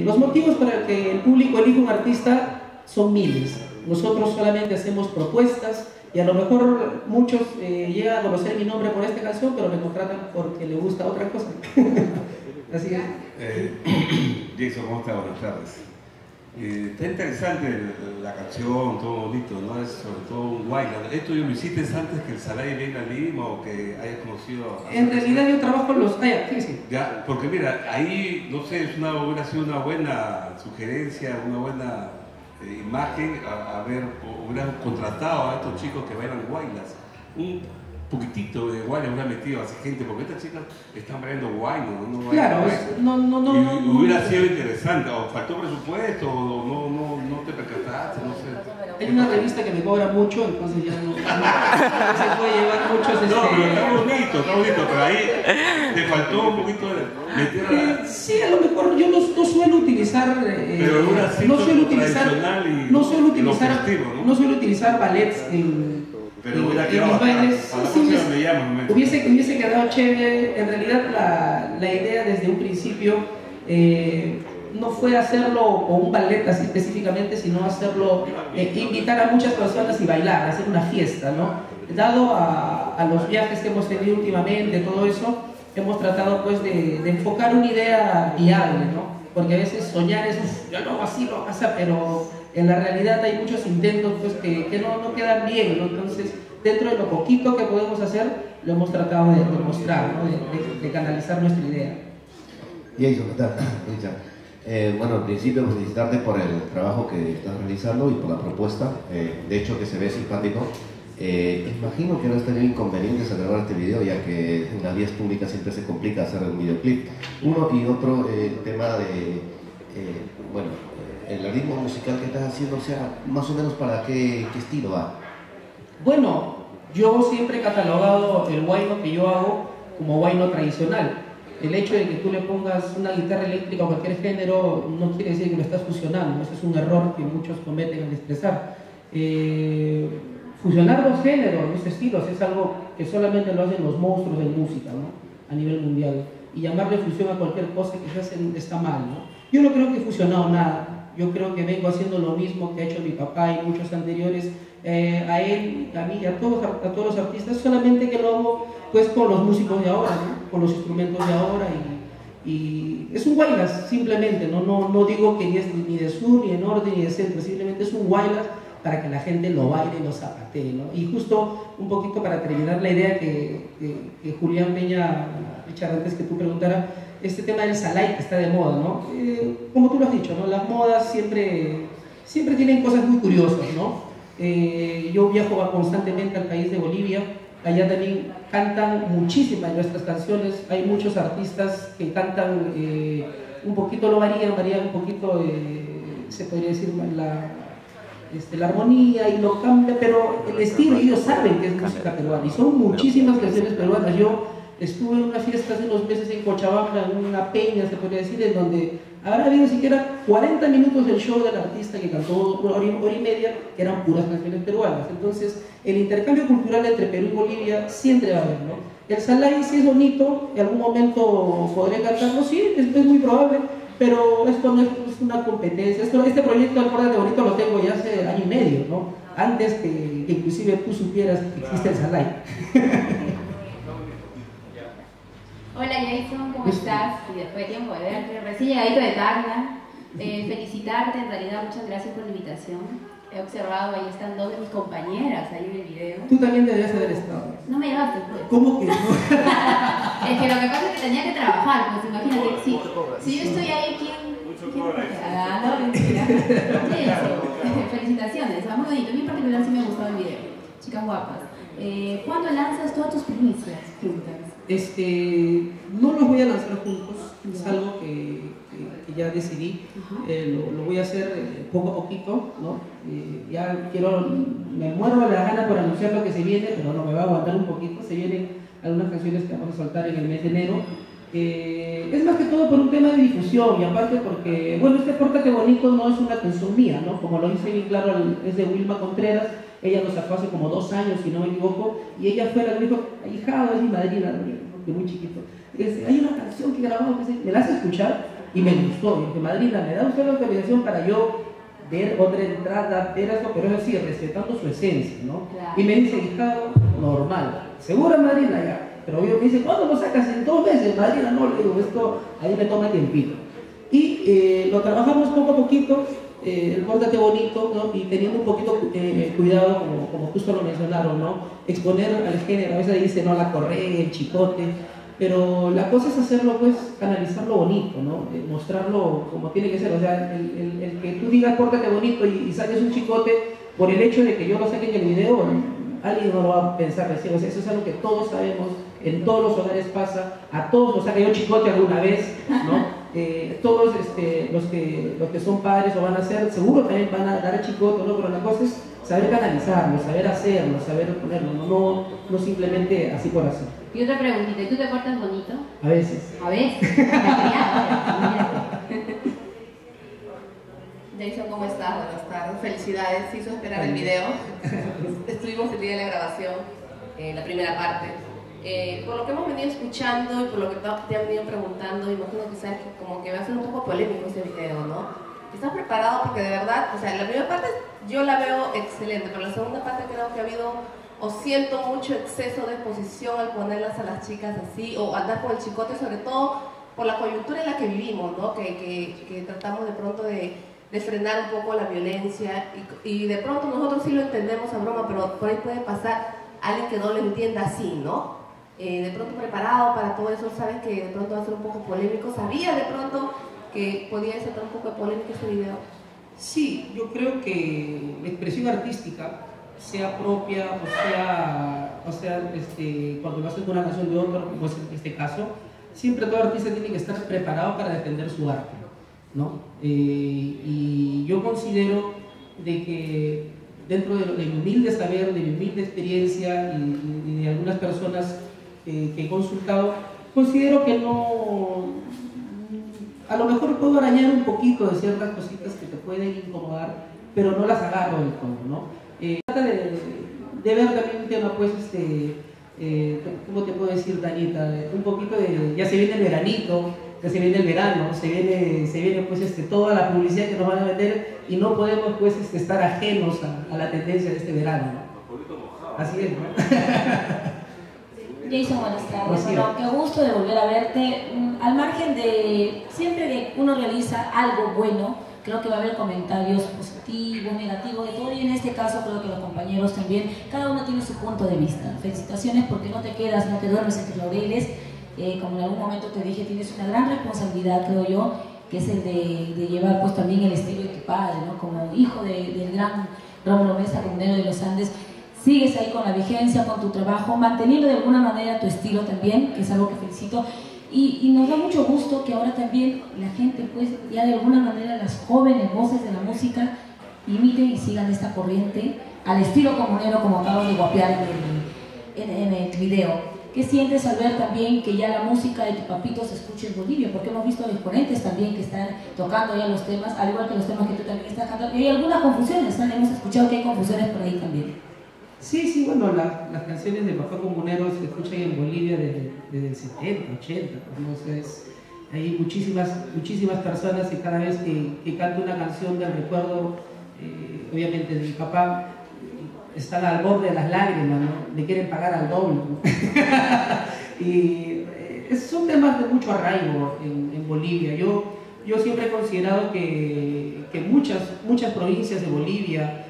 Los motivos para que el público elija un artista son miles. Nosotros solamente hacemos propuestas y a lo mejor muchos llegan a conocer mi nombre por esta canción, pero me contratan porque le gusta otra cosa. Así es. Jason, ¿cómo estás? Buenas tardes. Está interesante la canción, todo bonito, ¿no? Es sobre todo un Wayland. ¿Esto lo hiciste antes que el Salai venga a Lima o que hayas conocido? En realidad yo trabajo en los... sí. Ya, porque mira, ahí, no sé, hubiera sido una buena sugerencia, una buena imagen, hubieran contratado a estos chicos que bailan Waylands. Un poquitito de Wayland hubiera metido a esa gente, porque estas chicas están bailando Wayland, ¿no? Claro, no. Hubiera sido interesante, o faltó presupuesto, o no te percataste, no sé. Hay una revista que me cobra mucho, entonces ya no se puede llevar muchos... No, pero está bonito, pero ahí te faltó un poquito de meter sí, a lo mejor yo no suelo utilizar... no suelo utilizar ballets en... Pero mis bailes hubiese quedado chévere. En realidad la idea desde un principio no fue hacerlo con un ballet así específicamente, sino hacerlo, invitar a muchas personas y bailar, hacer una fiesta, ¿no? Dado a los viajes que hemos tenido últimamente, todo eso, hemos tratado pues de enfocar una idea viable, ¿no? Porque a veces soñar es, yo lo hago así, lo pasa, pero en la realidad hay muchos intentos pues, que no quedan bien, ¿no? Entonces, dentro de lo poquito que podemos hacer, lo hemos tratado de mostrar, ¿no? de canalizar nuestra idea. Jason, ¿qué tal? Bueno, en principio felicitarte por el trabajo que estás realizando y por la propuesta, de hecho que se ve simpático. Imagino que no has tenido inconvenientes al grabar este video, ya que en las vías públicas siempre se complica hacer un videoclip. Uno y otro, el tema de, bueno, el ritmo musical que estás haciendo, o sea, más o menos para qué estilo va. Bueno, yo siempre he catalogado el huayno que yo hago como huayno tradicional. El hecho de que tú le pongas una guitarra eléctrica o cualquier género no quiere decir que lo estás fusionando. Ese es un error que muchos cometen al expresar. Fusionar los géneros, los estilos, es algo que solamente lo hacen los monstruos de música, ¿no? A nivel mundial. Y llamarle fusión a cualquier cosa que se hace está mal, ¿no? Yo no creo que he fusionado nada. Yo creo que vengo haciendo lo mismo que ha hecho mi papá y muchos anteriores, a él, a mí, a todos los artistas, solamente que lo hago pues con los músicos de ahora, ¿no? Con los instrumentos de ahora y es un guaylas simplemente, no digo que ni de sur, ni de norte, ni de centro, simplemente es un guaylas para que la gente lo baile y lo zapatee, ¿no? Y justo un poquito para terminar la idea que Julián Peña, Richard, antes que tú preguntaras, este tema del Salai que está de moda, ¿no? Como tú lo has dicho, ¿no? Las modas siempre tienen cosas muy curiosas, ¿no? Yo viajo constantemente al país de Bolivia, allá también cantan muchísimas de nuestras canciones, hay muchos artistas que cantan un poquito, lo varían un poquito, se podría decir, la armonía y lo cambia, pero el estilo ellos saben que es música peruana y son muchísimas canciones peruanas. Yo estuve en una fiesta hace unos meses en Cochabamba, en una peña, se podría decir, en donde habrá habido siquiera 40 minutos del show del artista que cantó una hora y media, que eran puras canciones peruanas. Entonces, el intercambio cultural entre Perú y Bolivia siempre va a haber, ¿no? El Salai sí es bonito, en algún momento podré cantarlo, sí, es muy probable, pero esto no es una competencia. Este proyecto de Acuérdate Bonito lo tengo ya hace año y medio, ¿no? Antes que inclusive tú supieras que existe el Salai. Hola Jason, ¿cómo estás? Y después de tiempo de verte, recién llegadito de Tacna. Felicitarte, en realidad muchas gracias por la invitación. He observado, ahí están dos de mis compañeras ahí en el video. Tú también deberías haber estado. No me llevaste, pues. ¿Cómo que no? Es que lo que pasa es que tenía que trabajar, pues imagínate, si yo estoy ahí, ¿quién? No, mentira. Felicitaciones, va muy bonito. A mí en particular sí me ha gustado el video. Chicas guapas. ¿Cuándo lanzas todas tus primicias juntas? No los voy a lanzar juntos, es algo que ya decidí. Lo voy a hacer poco a poquito, ¿no? Me muero de la gana por anunciar lo que se viene, pero no me va a aguantar un poquito. Se vienen algunas canciones que vamos a soltar en el mes de enero. Es más que todo por un tema de difusión y aparte porque, bueno, Acuérdate Bonito no es una canción mía, ¿no? Como lo dice bien claro, es de Wilma Contreras. Ella lo sacó hace como 2 años, si no me equivoco, y ella fue la que dijo, ahijado, es mi madrina, de muy chiquito. Hay una canción que grabamos, ¿me la hace escuchar? y me gustó. Y dije, madrina, ¿me da usted la autorización para yo ver otra entrada, ver eso, pero eso sí, respetando su esencia, ¿no? Claro. Y me dice, hijado, normal. ¿Segura, madrina? Ya. Pero yo me dice, ¿cuándo lo sacas? En 2 meses, madrina. No, le digo, esto ahí me toma tiempito. Y lo trabajamos poco a poquito, el pórtate bonito, ¿no? Y teniendo un poquito cuidado, como justo lo mencionaron, ¿no? Exponer al género, a veces dice, no, la correa, el chicote, pero la cosa es hacerlo, pues, canalizarlo bonito, ¿no? Mostrarlo como tiene que ser, o sea, el que tú digas pórtate bonito y saques un chicote, por el hecho de que yo lo saque en el video, alguien no lo va a pensar recién, o sea, eso es algo que todos sabemos, en todos los hogares pasa, a todos nos saca yo chicote alguna vez, ¿no? Todos los que son padres o van a ser, seguro también van a dar chicote, ¿no? Pero la cosa es saber canalizarlo, saber hacerlo, saber ponerlo, no simplemente así por así. Y otra preguntita, ¿y tú te portas bonito? A veces. A veces. Jason, ¿cómo estás? Buenas tardes. Felicidades, hizo esperar el video. Estuvimos el día de la grabación, la primera parte. Por lo que hemos venido escuchando y por lo que te han venido preguntando, imagino que sabes que como que va a ser un poco polémico este video, ¿no? ¿Estás preparado? Porque de verdad, o sea, la primera parte yo la veo excelente, pero la segunda parte creo que ha habido, o siento mucho exceso de exposición al ponerlas a las chicas así, o andar con el chicote, sobre todo por la coyuntura en la que vivimos, ¿no? Que tratamos de pronto de frenar un poco la violencia y de pronto nosotros sí lo entendemos a broma, pero por ahí puede pasar alguien que no lo entienda así, ¿no? De pronto preparado para todo eso, sabes que de pronto va a ser un poco polémico, ¿sabía de pronto que podía ser un poco de polémico este video? Sí, yo creo que la expresión artística, sea propia o sea cuando lo haces con una canción de otro, como es en este caso, siempre todo artista tiene que estar preparado para defender su arte, ¿no? Y yo considero de que dentro de mi humilde saber, de mi humilde experiencia y de algunas personas que he consultado, considero que no, a lo mejor puedo arañar un poquito de ciertas cositas que te pueden incomodar, pero no las agarro del todo, ¿no? Trata de ver también un tema, pues, ¿cómo te puedo decir, Danita? Un poquito de, ya se viene el veranito, ya se viene el verano, se viene pues toda la publicidad que nos van a meter y no podemos pues estar ajenos a la tendencia de este verano, ¿no? Así es, ¿no? Jason, buenas tardes. Bueno, qué gusto de volver a verte. Al margen de siempre que uno realiza algo bueno, creo que va a haber comentarios positivos, negativos, de todo, y en este caso creo que los compañeros también, cada uno tiene su punto de vista. Felicitaciones porque no te quedas, no te duermes en tus laureles. Como en algún momento te dije, tienes una gran responsabilidad, creo yo, que es el de llevar pues también el estilo de tu padre, ¿no? Como hijo del gran Rómulo Mesa, comunero de los Andes, sigues ahí con la vigencia, con tu trabajo, manteniendo de alguna manera tu estilo también, que es algo que felicito. Y nos da mucho gusto que ahora también la gente, pues ya de alguna manera las jóvenes voces de la música imiten y sigan esta corriente al estilo comunero, como acabo de guapear en el video. ¿Qué sientes al ver también que ya la música de tu papito se escucha en Bolivia? Porque hemos visto exponentes también que están tocando ya los temas, al igual que los temas que tú también estás cantando. Y hay algunas confusiones, ¿no? Hemos escuchado que hay confusiones por ahí también. Sí, bueno, las canciones de Papá Comunero se escuchan en Bolivia desde el 70, 80, ¿no? O sea, hay muchísimas personas y cada vez que canto una canción del recuerdo, obviamente de mi papá, están al borde de las lágrimas, ¿no? Le quieren pagar al doble, ¿no? Y son temas de mucho arraigo en Bolivia. Yo siempre he considerado que muchas provincias de Bolivia